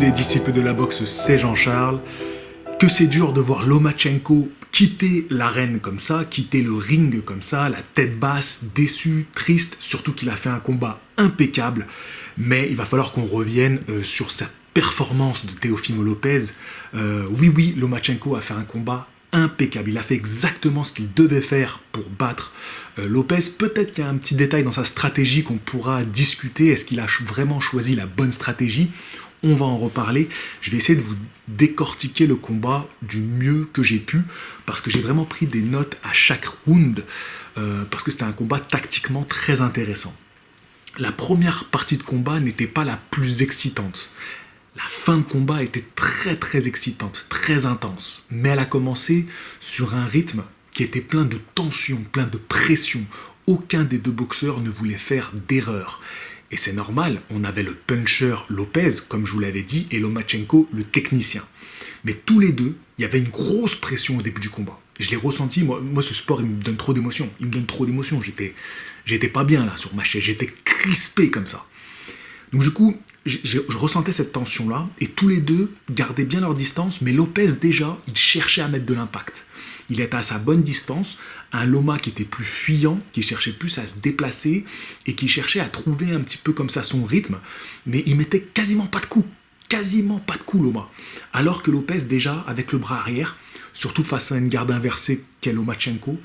les disciples de la boxe, c'est Jean-Charles. Que c'est dur de voir Lomachenko quitter l'arène comme ça, quitter le ring comme ça, la tête basse, déçu, triste, surtout qu'il a fait un combat impeccable. Mais il va falloir qu'on revienne sur sa performance de Teofimo Lopez. Oui, Lomachenko a fait un combat impeccable. Il a fait exactement ce qu'il devait faire pour battre Lopez. Peut-être qu'il y a un petit détail dans sa stratégie qu'on pourra discuter. Est-ce qu'il a vraiment choisi la bonne stratégie ? On va en reparler. Je vais essayer de vous décortiquer le combat du mieux que j'ai pu, parce que j'ai vraiment pris des notes à chaque round, parce que c'était un combat tactiquement très intéressant. La première partie de combat n'était pas la plus excitante. La fin de combat était très excitante, très intense. Mais elle a commencé sur un rythme qui était plein de tension, plein de pression. Aucun des deux boxeurs ne voulait faire d'erreur. Et c'est normal, on avait le puncher Lopez, comme je vous l'avais dit, et Lomachenko, le technicien. Mais tous les deux, il y avait une grosse pression au début du combat. Je l'ai ressenti, moi ce sport, il me donne trop d'émotions. J'étais pas bien là sur ma chaise, j'étais crispé comme ça. Donc du coup, je ressentais cette tension-là, et tous les deux gardaient bien leur distance, mais Lopez déjà, il cherchait à mettre de l'impact. Il était à sa bonne distance, un Loma qui était plus fuyant, qui cherchait plus à se déplacer, et qui cherchait à trouver un petit peu comme ça son rythme, mais il mettait quasiment pas de coups, Loma. Alors que Lopez déjà, avec le bras arrière, surtout face à une garde inversée qu'est Lomachenko,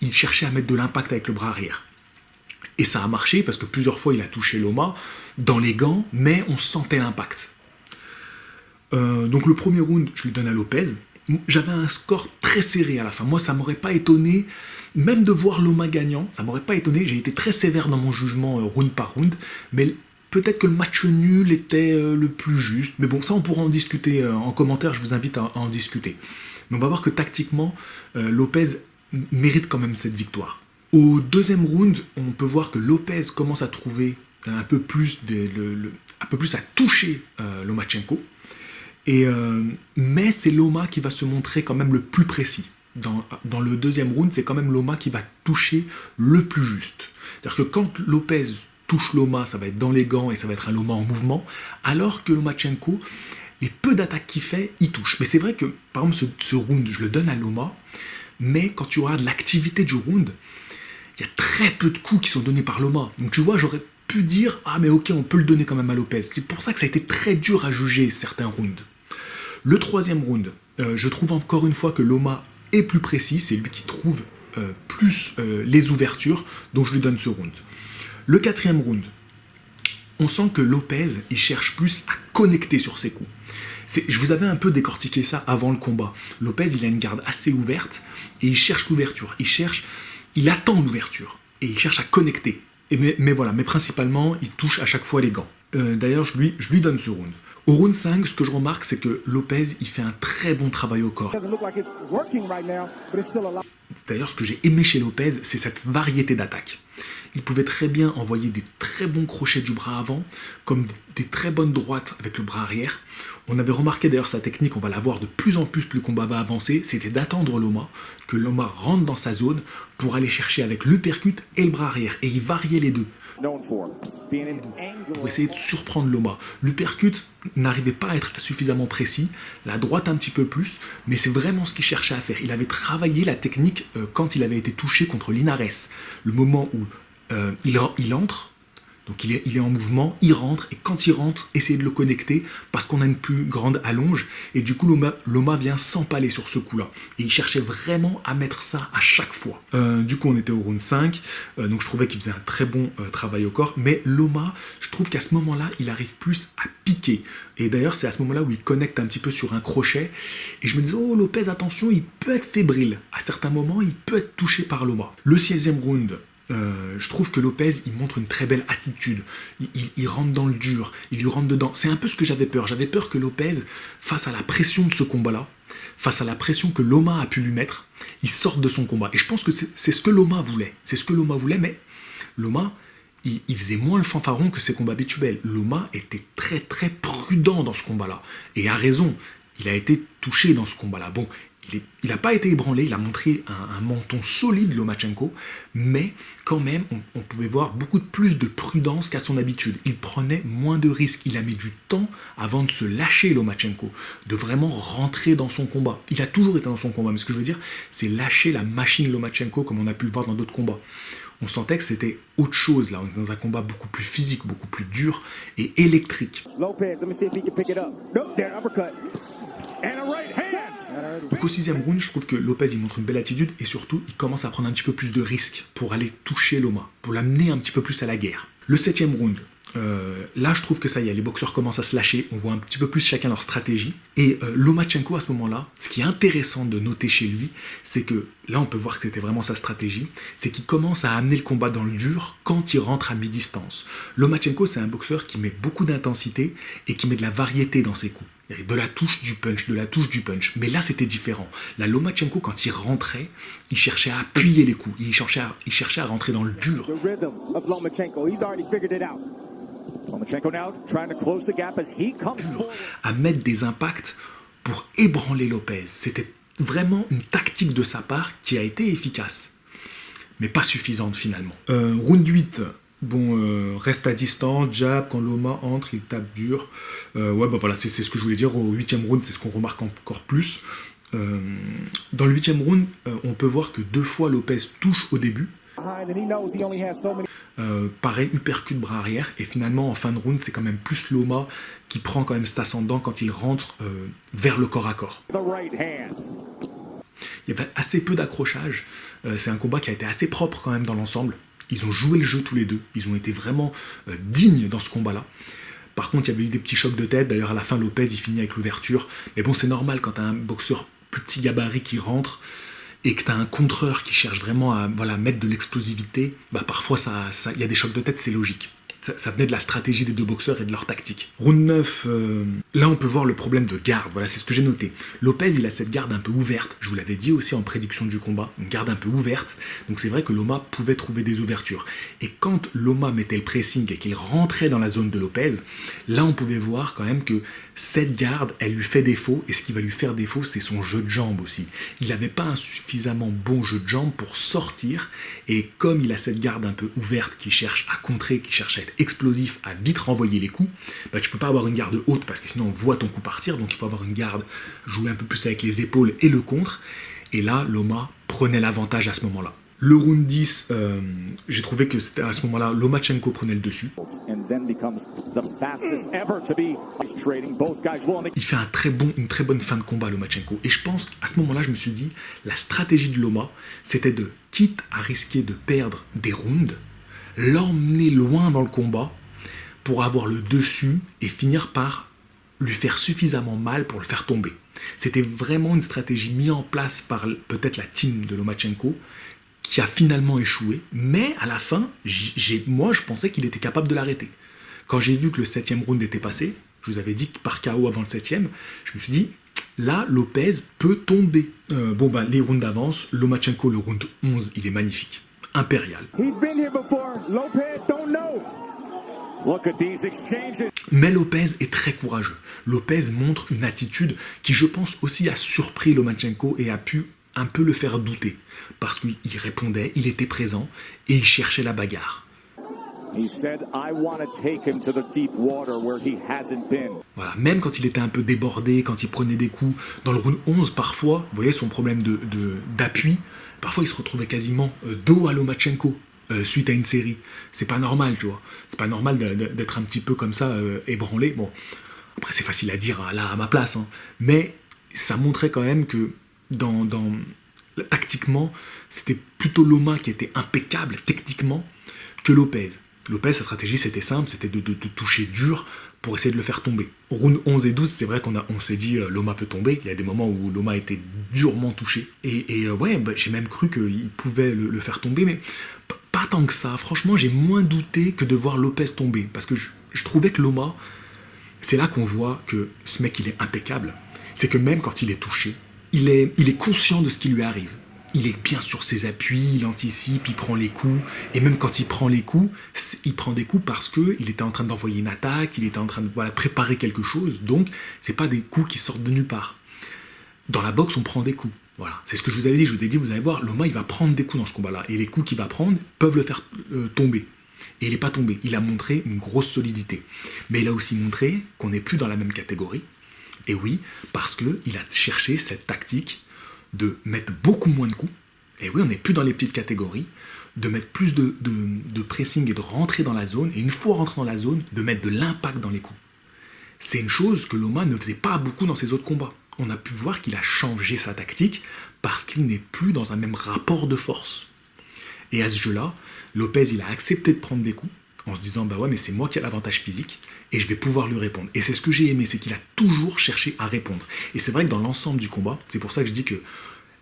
il cherchait à mettre de l'impact avec le bras arrière. Et ça a marché parce que plusieurs fois il a touché Loma dans les gants, mais on sentait l'impact. Donc le premier round, je lui donne à Lopez. J'avais un score très serré à la fin. Moi, ça m'aurait pas étonné, même de voir Loma gagnant, ça m'aurait pas étonné. J'ai été très sévère dans mon jugement round par round, mais peut-être que le match nul était le plus juste. Mais bon, ça on pourra en discuter en commentaire, je vous invite à en discuter. Mais on va voir que tactiquement, Lopez mérite quand même cette victoire. Au deuxième round, on peut voir que Lopez commence à trouver un peu plus à toucher Lomachenko. Mais c'est Loma qui va se montrer quand même le plus précis. Dans le deuxième round, c'est quand même Loma qui va toucher le plus juste. C'est-à-dire que quand Lopez touche Loma, ça va être dans les gants et ça va être un Loma en mouvement, alors que Lomachenko, les peu d'attaques qu'il fait, il touche. Mais c'est vrai que, par exemple, ce round, je le donne à Loma, mais quand tu regardes l'activité du round, il y a très peu de coups qui sont donnés par Loma. Donc tu vois, j'aurais pu dire, ah mais ok, on peut le donner quand même à Lopez. C'est pour ça que ça a été très dur à juger certains rounds. Le troisième round, je trouve encore une fois que Loma est plus précis, c'est lui qui trouve plus les ouvertures, donc je lui donne ce round. Le quatrième round, on sent que Lopez, il cherche plus à connecter sur ses coups. Je vous avais un peu décortiqué ça avant le combat. Lopez, il a une garde assez ouverte et il cherche l'ouverture. Il attend l'ouverture et il cherche à connecter. Mais voilà, mais principalement, il touche à chaque fois les gants. D'ailleurs, je lui donne ce round. Au round 5, ce que je remarque, c'est que Lopez, il fait un très bon travail au corps. D'ailleurs, ce que j'ai aimé chez Lopez, c'est cette variété d'attaques. Il pouvait très bien envoyer des très bons crochets du bras avant, comme des très bonnes droites avec le bras arrière. On avait remarqué d'ailleurs sa technique, on va la voir de plus en plus le combat va avancer, c'était d'attendre Loma, que Loma rentre dans sa zone pour aller chercher avec l'uppercut et le bras arrière. Et il variait les deux. Pour essayer de surprendre Loma. L'uppercut n'arrivait pas à être suffisamment précis, la droite un petit peu plus, mais c'est vraiment ce qu'il cherchait à faire. Il avait travaillé la technique quand il avait été touché contre Linares. Le moment où il entre, donc il est en mouvement, il rentre, et quand il rentre, essayez de le connecter, parce qu'on a une plus grande allonge, et du coup Loma vient s'empaler sur ce coup-là. Et il cherchait vraiment à mettre ça à chaque fois. Du coup on était au round 5, donc je trouvais qu'il faisait un très bon travail au corps, mais Loma, je trouve qu'à ce moment-là, il arrive plus à piquer. Et d'ailleurs, c'est à ce moment-là où il connecte un petit peu sur un crochet, et je me disais, oh Lopez, attention, il peut être fébrile. À certains moments, il peut être touché par Loma. Le 6e round, je trouve que Lopez, il montre une très belle attitude. Il rentre dans le dur, il lui rentre dedans. C'est un peu ce que j'avais peur. J'avais peur que Lopez, face à la pression de ce combat-là, face à la pression que Loma a pu lui mettre, il sorte de son combat. Et je pense que c'est ce que Loma voulait. C'est ce que Loma voulait, mais Loma, il faisait moins le fanfaron que ses combats habituels. Loma était très prudent dans ce combat-là. Et a raison, il a été touché dans ce combat-là. Bon, Il n'a pas été ébranlé, il a montré un menton solide, Lomachenko, mais quand même, on pouvait voir beaucoup plus de prudence qu'à son habitude. Il prenait moins de risques, il a mis du temps avant de se lâcher, Lomachenko, de vraiment rentrer dans son combat. Il a toujours été dans son combat, mais ce que je veux dire, c'est lâcher la machine Lomachenko, comme on a pu le voir dans d'autres combats. On sentait que c'était autre chose, là, on était dans un combat beaucoup plus physique, beaucoup plus dur et électrique. Lopez, let me see if he can pick it up. Nope, there, uppercut. And a right hand. Donc au 6e round, je trouve que Lopez il montre une belle attitude et surtout il commence à prendre un petit peu plus de risques pour aller toucher Loma, pour l'amener un petit peu plus à la guerre. Le 7e round, là je trouve que ça y est, les boxeurs commencent à se lâcher, on voit un petit peu plus chacun leur stratégie. Et Lomachenko à ce moment-là, ce qui est intéressant de noter chez lui, c'est que là on peut voir que c'était vraiment sa stratégie, c'est qu'il commence à amener le combat dans le dur quand il rentre à mi-distance. Lomachenko c'est un boxeur qui met beaucoup d'intensité et qui met de la variété dans ses coups. De la touche, du punch, de la touche, du punch. Mais là, c'était différent. Là, Lomachenko, quand il rentrait, il cherchait à appuyer les coups. Il cherchait à rentrer dans le dur. The rhythm of Lomachenko, he's already figured it out. Lomachenko now trying to close the gap as he comes forward. À mettre des impacts pour ébranler Lopez. C'était vraiment une tactique de sa part qui a été efficace. Mais pas suffisante, finalement. Round 8. Bon, reste à distance, jab, quand Loma entre, il tape dur. Ouais, bah voilà, c'est ce que je voulais dire. Au 8e round, c'est ce qu'on remarque encore plus. Dans le 8e round, on peut voir que 2 fois Lopez touche au début. Pareil, uppercut bras arrière. Et finalement, en fin de round, c'est quand même plus Loma qui prend quand même cet ascendant quand il rentre vers le corps à corps. Il y avait assez peu d'accrochage. C'est un combat qui a été assez propre quand même dans l'ensemble. Ils ont joué le jeu tous les deux, ils ont été vraiment dignes dans ce combat-là. Par contre, il y avait eu des petits chocs de tête, d'ailleurs à la fin Lopez il finit avec l'ouverture. Mais bon, c'est normal quand tu as un boxeur plus petit gabarit qui rentre et que tu as un contreur qui cherche vraiment à mettre de l'explosivité, bah parfois il y a des chocs de tête, c'est logique. Ça venait de la stratégie des deux boxeurs et de leur tactique. Round 9, là on peut voir le problème de garde, voilà c'est ce que j'ai noté. Lopez il a cette garde un peu ouverte, je vous l'avais dit aussi en prédiction du combat, une garde un peu ouverte, donc c'est vrai que Loma pouvait trouver des ouvertures. Et quand Loma mettait le pressing et qu'il rentrait dans la zone de Lopez, là on pouvait voir quand même que cette garde, elle lui fait défaut, et ce qui va lui faire défaut, c'est son jeu de jambes aussi. Il n'avait pas un suffisamment bon jeu de jambes pour sortir, et comme il a cette garde un peu ouverte qui cherche à contrer, qui cherche à être explosif, à vite renvoyer les coups, bah tu peux pas avoir une garde haute parce que sinon on voit ton coup partir, donc il faut avoir une garde, jouer un peu plus avec les épaules et le contre, et là Loma prenait l'avantage à ce moment-là. Le round 10, j'ai trouvé que c'était à ce moment-là, Lomachenko prenait le dessus. Il fait une très bonne fin de combat, Lomachenko. Et je pense qu'à ce moment-là, je me suis dit, la stratégie de Loma, c'était de, quitte à risquer de perdre des rounds, l'emmener loin dans le combat pour avoir le dessus et finir par lui faire suffisamment mal pour le faire tomber. C'était vraiment une stratégie mise en place par peut-être la team de Lomachenko, qui a finalement échoué, mais à la fin, moi je pensais qu'il était capable de l'arrêter. Quand j'ai vu que le 7e round était passé, je vous avais dit que par KO avant le 7e, je me suis dit, là Lopez peut tomber. Les rounds d'avance, Lomachenko le round 11, il est magnifique, impérial. Mais Lopez est très courageux. Lopez montre une attitude qui je pense aussi a surpris Lomachenko et a pu un peu le faire douter, parce qu'il répondait, il était présent, et il cherchait la bagarre. Voilà, même quand il était un peu débordé, quand il prenait des coups, dans le round 11, parfois, vous voyez son problème d'appui, parfois il se retrouvait quasiment dos à Lomachenko, suite à une série. C'est pas normal, tu vois. C'est pas normal d'être un petit peu comme ça, ébranlé. Bon, après c'est facile à dire, là, à ma place, hein. Mais ça montrait quand même que tactiquement, c'était plutôt Loma qui était impeccable techniquement que Lopez. Lopez, sa stratégie, c'était simple, c'était de toucher dur pour essayer de le faire tomber. Round 11 et 12, c'est vrai on s'est dit Loma peut tomber. Il y a des moments où Loma était durement touché. J'ai même cru qu'il pouvait le faire tomber, mais pas tant que ça. Franchement, j'ai moins douté que de voir Lopez tomber. Parce que je trouvais que Loma, c'est là qu'on voit que ce mec, il est impeccable. C'est que même quand il est touché, il est conscient de ce qui lui arrive. Il est bien sur ses appuis, il anticipe, il prend les coups. Et même quand il prend les coups, il prend des coups parce qu'il était en train d'envoyer une attaque, il était en train de préparer quelque chose. Donc, c'est pas des coups qui sortent de nulle part. dans la boxe, on prend des coups. Voilà, c'est ce que je vous avais dit. Je vous ai dit, vous allez voir, Loma, il va prendre des coups dans ce combat-là. Et les coups qu'il va prendre peuvent le faire tomber. Et il n'est pas tombé. Il a montré une grosse solidité. Mais il a aussi montré qu'on n'est plus dans la même catégorie. Et oui, parce qu'il a cherché cette tactique de mettre beaucoup moins de coups. Et oui, on n'est plus dans les petites catégories. De mettre plus de pressing et de rentrer dans la zone. Et une fois rentré dans la zone, de mettre de l'impact dans les coups. C'est une chose que Loma ne faisait pas beaucoup dans ses autres combats. On a pu voir qu'il a changé sa tactique parce qu'il n'est plus dans un même rapport de force. Et à ce jeu-là, Lopez, il a accepté de prendre des coups en se disant, bah ouais, mais c'est moi qui ai l'avantage physique et je vais pouvoir lui répondre. Et c'est ce que j'ai aimé, c'est qu'il a toujours cherché à répondre. Et c'est vrai que dans l'ensemble du combat, c'est pour ça que je dis que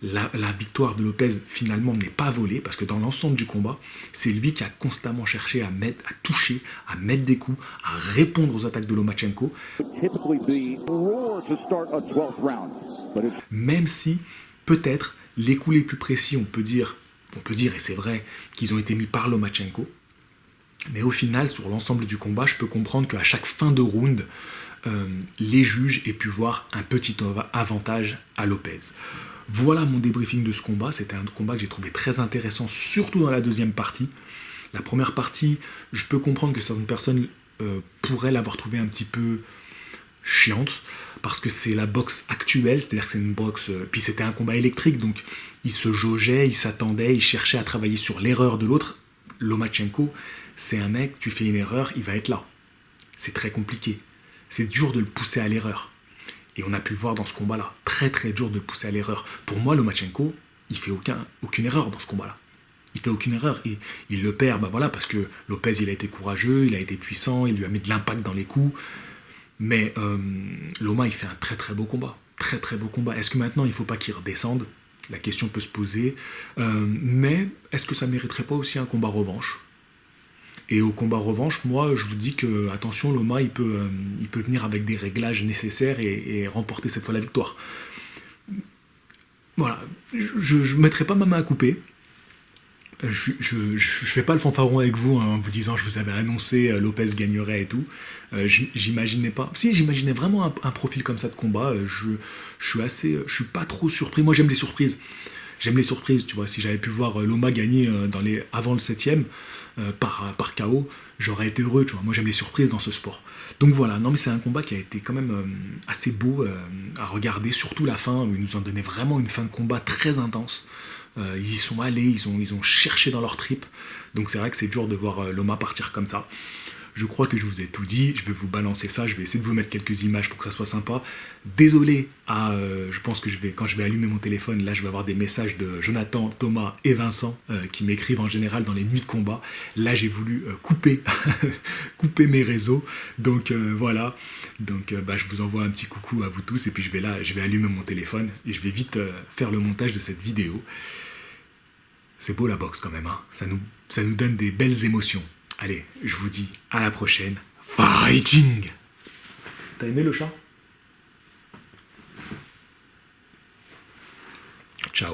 la victoire de Lopez finalement n'est pas volée, parce que dans l'ensemble du combat, c'est lui qui a constamment cherché à toucher, à mettre des coups, à répondre aux attaques de Lomachenko. Même si, peut-être, les coups les plus précis, on peut dire, et c'est vrai, qu'ils ont été mis par Lomachenko. Mais au final, sur l'ensemble du combat, je peux comprendre qu'à chaque fin de round, les juges aient pu voir un petit avantage à Lopez. Voilà mon débriefing de ce combat. C'était un combat que j'ai trouvé très intéressant, surtout dans la deuxième partie. La première partie, je peux comprendre que certaines personnes pourraient l'avoir trouvée un petit peu chiante, parce que c'est la boxe actuelle, c'est-à-dire que c'est une boxe... puis c'était un combat électrique, donc il se jaugeait, il s'attendait, il cherchait à travailler sur l'erreur de l'autre. Lomachenko, c'est un mec, tu fais une erreur, il va être là. C'est très compliqué. C'est dur de le pousser à l'erreur. Et on a pu le voir dans ce combat-là. Très très dur de le pousser à l'erreur. Pour moi, Lomachenko, il fait aucune erreur dans ce combat-là. Il fait aucune erreur. Et il le perd, bah voilà, parce que Lopez, il a été courageux, il a été puissant, il lui a mis de l'impact dans les coups. Mais Loma, il fait un très très beau combat. Très très beau combat. Est-ce que maintenant, il ne faut pas qu'il redescende ? La question peut se poser. Mais est-ce que ça ne mériterait pas aussi un combat revanche ? Et au combat revanche, moi, je vous dis que, attention, Loma, il peut venir avec des réglages nécessaires et remporter cette fois la victoire. Voilà, je ne mettrai pas ma main à couper. Je ne fais pas le fanfaron avec vous en vous disant je vous avais annoncé Lopez gagnerait et tout. J'imaginais pas. Si, j'imaginais vraiment un profil comme ça de combat. Je suis pas trop surpris. Moi, j'aime les surprises. J'aime les surprises, tu vois. Si j'avais pu voir Loma gagner avant le 7ème par KO, j'aurais été heureux, tu vois. Moi, j'aime les surprises dans ce sport. Donc voilà, non mais c'est un combat qui a été quand même assez beau à regarder, surtout la fin, où ils nous ont donné vraiment une fin de combat très intense. Ils y sont allés, ils ont cherché dans leur trip. Donc c'est vrai que c'est dur de voir Loma partir comme ça. Je crois que je vous ai tout dit, je vais vous balancer ça, je vais essayer de vous mettre quelques images pour que ça soit sympa. Désolé, je pense que quand je vais allumer mon téléphone, là je vais avoir des messages de Jonathan, Thomas et Vincent qui m'écrivent en général dans les nuits de combat. Là j'ai voulu couper mes réseaux, donc voilà. Donc je vous envoie un petit coucou à vous tous et puis je vais allumer mon téléphone et je vais vite faire le montage de cette vidéo. C'est beau la boxe quand même, hein. Ça nous donne des belles émotions. Allez, je vous dis à la prochaine. Fighting! T'as aimé le chat? Ciao.